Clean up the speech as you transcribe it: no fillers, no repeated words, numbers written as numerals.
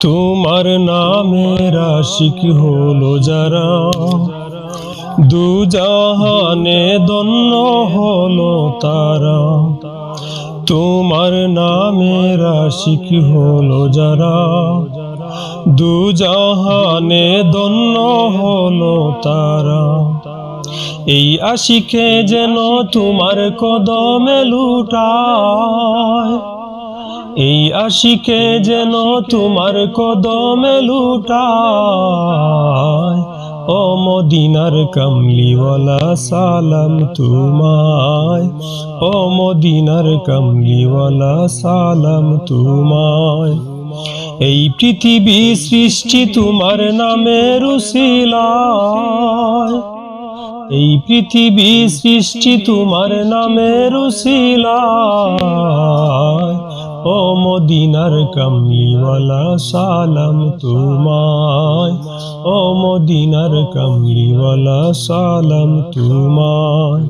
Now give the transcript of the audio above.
তোমার নামের আশিক হলো যারা, দু জাহানে ধন্য হলো তারা। তোমার নামের আশিক হলো যারা, দু জাহানে ধন্য হলো তারা। এই আশিকে যেন তোমার কদমে লুটায়, এই আশিকে যেন তোমার কদমে লুটায়। ও মদিনার কামলিওয়ালা সালাম তোমায়, ও মদিনার কামলিওয়ালা সালাম তোমায়। এই পৃথিবী সৃষ্টি তোমার নামের উসিলায়, এই পৃথিবী সৃষ্টি তোমার নামের উসিলায়। ও মদিনার কামলিওয়ালা সালাম তোমায়, ও মদিনার কামলিওয়ালা সালাম তোমায়।